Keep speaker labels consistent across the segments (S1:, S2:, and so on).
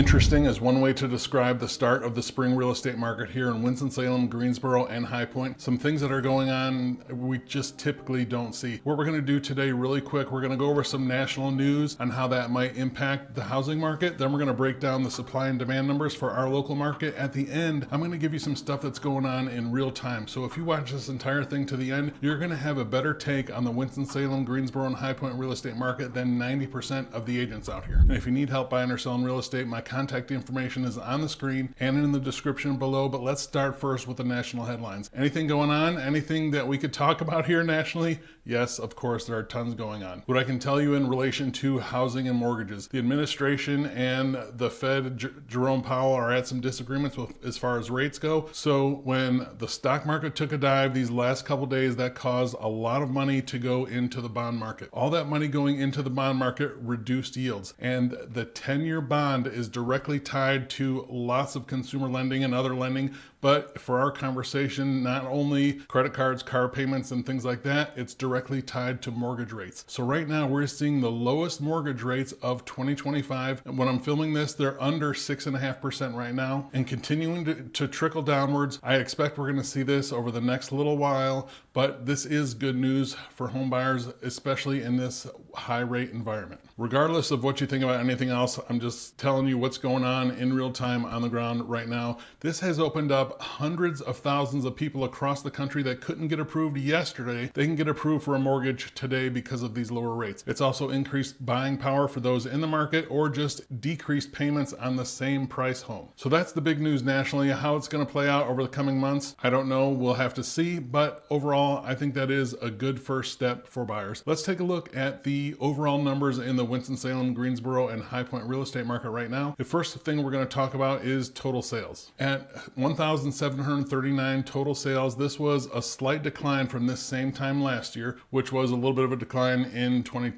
S1: Interesting is one way to describe the start of the spring real estate market here in Winston-Salem, Greensboro, and High Point. Some things that are going on we just typically don't see. What we're going to do today really quick, we're going to go over some national news on how that might impact the housing market. Then we're going to break down the supply and demand numbers for our local market. At the end, I'm going to give you some stuff that's going on in real time. So if you watch this entire thing to the end, you're going to have a better take on the Winston-Salem, Greensboro, and High Point real estate market than 90% of the agents out here. And if you need help buying or selling real estate, my contact information is on the screen and in the description below. But let's start first with the national headlines. Anything going on? Anything that we could talk about here nationally? Yes, of course, there are tons going on. What I can tell you in relation to housing and mortgages, the administration and the Fed, Jerome Powell, are at some disagreements with as far as rates go. So when the stock market took a dive these last couple days, that caused a lot of money to go into the bond market. All that money going into the bond market reduced yields, and the 10-year bond is directly tied to lots of consumer lending and other lending. But for our conversation, not only credit cards, car payments, and things like that, it's directly tied to mortgage rates. So right now we're seeing the lowest mortgage rates of 2025. And when I'm filming this, they're under 6.5% right now and continuing to trickle downwards. I expect we're going to see this over the next little while, but this is good news for home buyers, especially in this high rate environment. Regardless of what you think about anything else, I'm just telling you what's going on in real time on the ground right now. This has opened up hundreds of thousands of people across the country that couldn't get approved yesterday. They can get approved for a mortgage today because of these lower rates. It's also increased buying power for those in the market or just decreased payments on the same price home. So that's the big news nationally. How it's going to play out over the coming months, I don't know. We'll have to see. But overall, I think that is a good first step for buyers. Let's take a look at the overall numbers in the Winston-Salem, Greensboro, and High Point real estate market right now. The first thing we're going to talk about is total sales. At 1,739 total sales, this was a slight decline from this same time last year, which was a little bit of a decline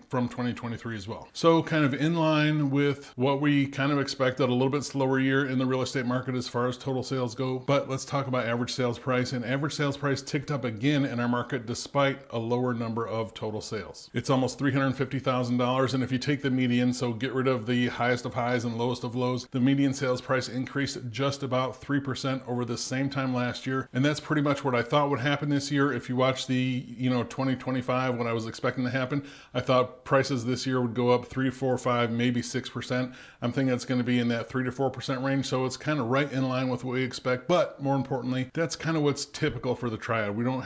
S1: from 2023 as well. So kind of in line with what we kind of expected, a little bit slower year in the real estate market as far as total sales go. But let's talk about average sales price. And average sales price ticked up again in our market despite a lower number of total sales. It's almost $350,000. And if you take the median, so get rid of the highest of highs and lowest of lows, the median sales price increased just about 3% over the same time last year. And that's pretty much what I thought would happen this year. If you watch the 2025, what I was expecting to happen, I thought prices this year would go up 3, 4, 5, maybe 6%. I'm thinking it's going to be in that 3 to 4% range. So it's kind of right in line with what we expect. But more importantly, that's kind of what's typical for the triad. We don't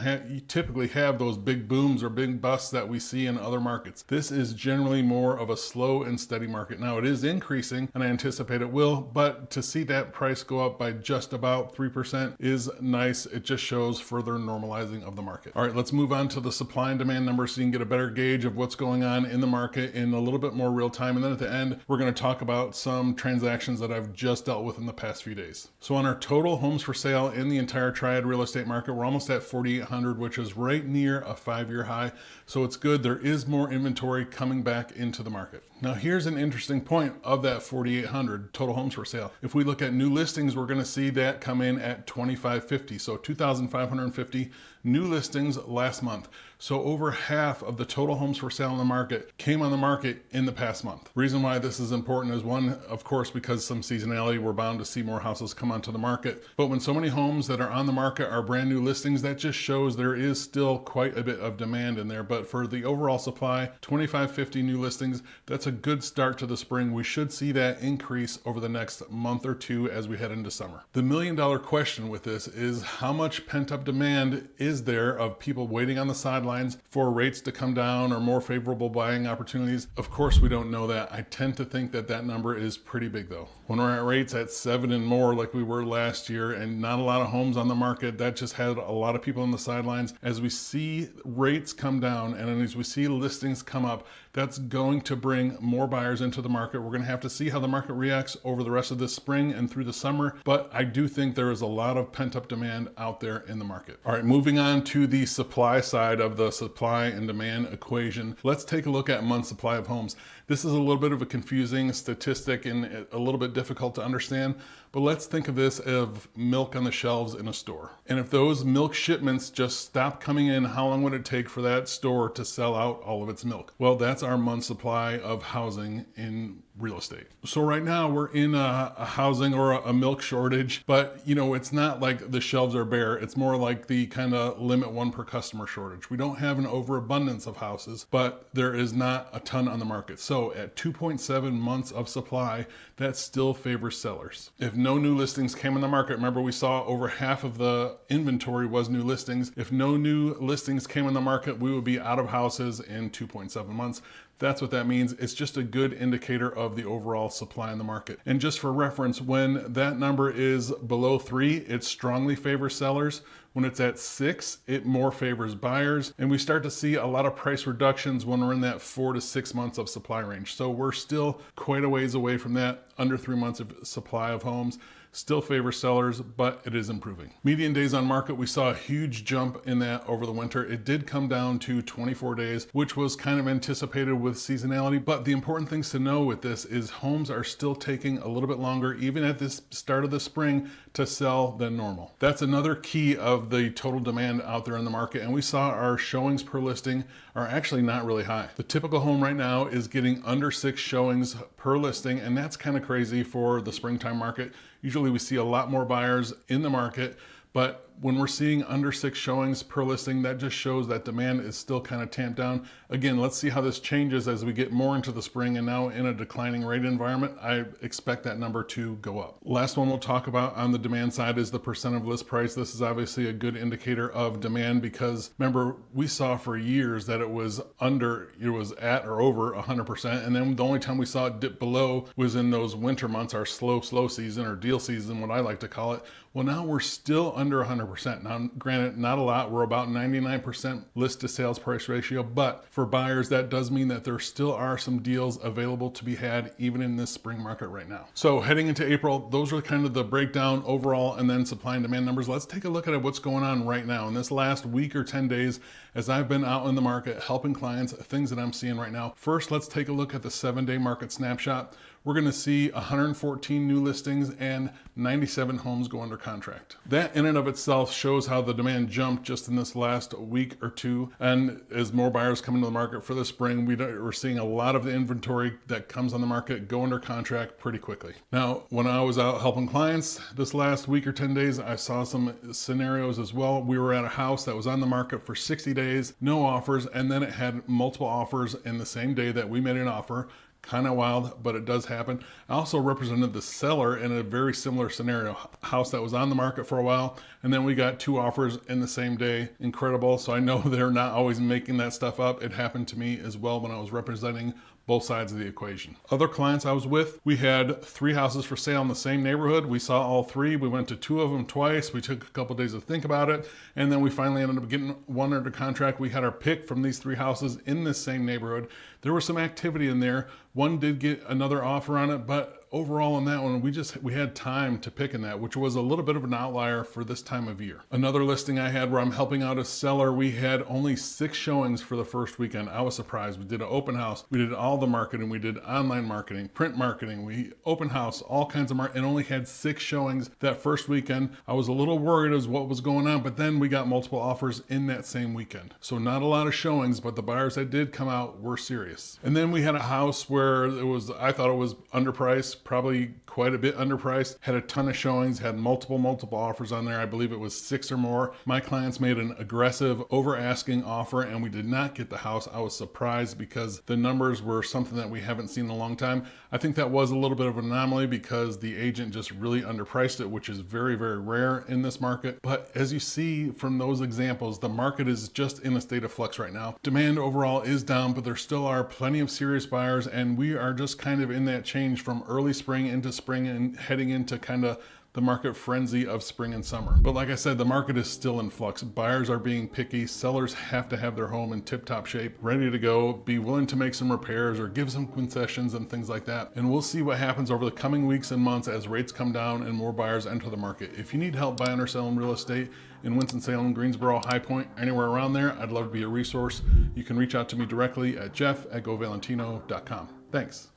S1: typically have those big booms or big busts that we see in other markets. This is generally more of a slow and steady market. Now it is increasing and I anticipate it will, but to see that price go up by just about 3% is nice. It just shows further normalizing of the market. All right, let's move on to the supply and demand numbers so you can get a better gauge of what's going on in the market in a little bit more real time. And then at the end, we're going to talk about some transactions that I've just dealt with in the past few days. So on our total homes for sale in the entire triad real estate market, we're almost at 4,800, which is right near a 5-year high. So it's good. There is more inventory coming back into the market. Now here's an interesting point of that 4,800 total homes for sale. If we look at new listings, we're going to see that come in at 2,550. So 2,550 new listings last month. So over half of the total homes for sale in the market came on the market in the past month. Reason why this is important is one, of course, because some seasonality, we're bound to see more houses come onto the market. But when so many homes that are on the market are brand new listings, that just shows there is still quite a bit of demand in there. But for the overall supply, 2,550 new listings, that's a good start to the spring. We should see that increase over the next month or two as we head into summer. The million-dollar question with this is how much pent-up demand is there of people waiting on the sidelines for rates to come down or more favorable buying opportunities? Of course, we don't know that. I tend to think that that number is pretty big though. When we're at rates at 7 and more like we were last year and not a lot of homes on the market, that just had a lot of people on the sidelines. As we see rates come down and as we see listings come up, that's going to bring more buyers into the market. We're going to have to see how the market reacts over the rest of this spring and through the summer, but I do think there is a lot of pent-up demand out there in the market. All right, moving on to the supply side of the supply and demand equation, let's take a look at month supply of homes. This is a little bit of a confusing statistic and a little bit difficult to understand, but let's think of this of milk on the shelves in a store. And if those milk shipments just stop coming in, how long would it take for that store to sell out all of its milk? Well, that's our month supply of housing in real estate. So right now we're in a housing or a milk shortage, but it's not like the shelves are bare. It's more like the kind of limit one per customer shortage. We don't have an overabundance of houses, but there is not a ton on the market. So at 2.7 months of supply, that still favors sellers. If no new listings came on the market, remember we saw over half of the inventory was new listings. If no new listings came on the market, we would be out of houses in 2.7 months. That's what that means. It's just a good indicator of the overall supply in the market. And just for reference, when that number is below 3, it strongly favors sellers. When it's at 6, it more favors buyers. And we start to see a lot of price reductions when we're in that 4 to 6 months of supply range. So we're still quite a ways away from that. Under 3 months of supply of homes. Still favors sellers, but it is improving. Median days on market, we saw a huge jump in that over the winter. It did come down to 24 days, which was kind of anticipated with seasonality. But the important things to know with this is homes are still taking a little bit longer, even at this start of the spring, to sell than normal. That's another key of the total demand out there in the market. And we saw our showings per listing are actually not really high. The typical home right now is getting under 6 showings per listing, and that's kind of crazy for the springtime market. Usually we see a lot more buyers in the market, but when we're seeing under 6 showings per listing, that just shows that demand is still kind of tamped down. Again, let's see how this changes as we get more into the spring and now in a declining rate environment. I expect that number to go up. Last one we'll talk about on the demand side is the percent of list price. This is obviously a good indicator of demand because remember, we saw for years that it was at or over 100%. And then the only time we saw it dip below was in those winter months, our slow season or deal season, what I like to call it. Well, now we're still under 100%. Now, granted, not a lot. We're about 99% list to sales price ratio, but for buyers, that does mean that there still are some deals available to be had even in this spring market right now. So heading into April, those are kind of the breakdown overall and then supply and demand numbers. Let's take a look at what's going on right now in this last week or 10 days as I've been out in the market helping clients, things that I'm seeing right now. First, let's take a look at the 7-day market snapshot. We're going to see 114 new listings and 97 homes go under contract. That in and of itself shows how the demand jumped just in this last week or two. And as more buyers come into the market for the spring, we're seeing a lot of the inventory that comes on the market go under contract pretty quickly. Now, when I was out helping clients this last week or 10 days, I saw some scenarios as well. We were at a house that was on the market for 60 days, no offers, and then it had multiple offers in the same day that we made an offer. Kind of wild, but it does happen. I also represented the seller in a very similar scenario, house that was on the market for a while, and then we got 2 offers in the same day. Incredible. So I know they're not always making that stuff up. It happened to me as well when I was representing both sides of the equation. Other clients I was with, we had 3 houses for sale in the same neighborhood. We saw all 3. We went to 2 of them twice. We took a couple days to think about it. And then we finally ended up getting 1 under contract. We had our pick from these 3 houses in this same neighborhood. There was some activity in there. One did get another offer on it, but overall on that one, we had time to pick in that, which was a little bit of an outlier for this time of year. Another listing I had where I'm helping out a seller, we had only 6 showings for the first weekend. I was surprised. We did an open house. We did all the marketing. We did online marketing, print marketing. We open house, all kinds of marketing, and only had 6 showings that first weekend. I was a little worried as what was going on, but then we got multiple offers in that same weekend. So not a lot of showings, but the buyers that did come out were serious. And then we had a house where I thought it was underpriced, probably quite a bit underpriced, had a ton of showings, had multiple offers on there. I believe it was 6 or more. My clients made an aggressive over asking offer and we did not get the house. I was surprised because the numbers were something that we haven't seen in a long time. I think that was a little bit of an anomaly because the agent just really underpriced it, which is very, very rare in this market. But as you see from those examples, the market is just in a state of flux right now. Demand overall is down, but there still are plenty of serious buyers and we are just kind of in that change from early spring into spring and heading into kind of the market frenzy of spring and summer. But like I said, the market is still in flux. Buyers are being picky. Sellers have to have their home in tip-top shape, ready to go, be willing to make some repairs or give some concessions and things like that. And we'll see what happens over the coming weeks and months as rates come down and more buyers enter the market. If you need help buying or selling real estate in Winston-Salem, Greensboro, High Point, anywhere around there, I'd love to be a resource. You can reach out to me directly at jeff@govalentino.com. Thanks.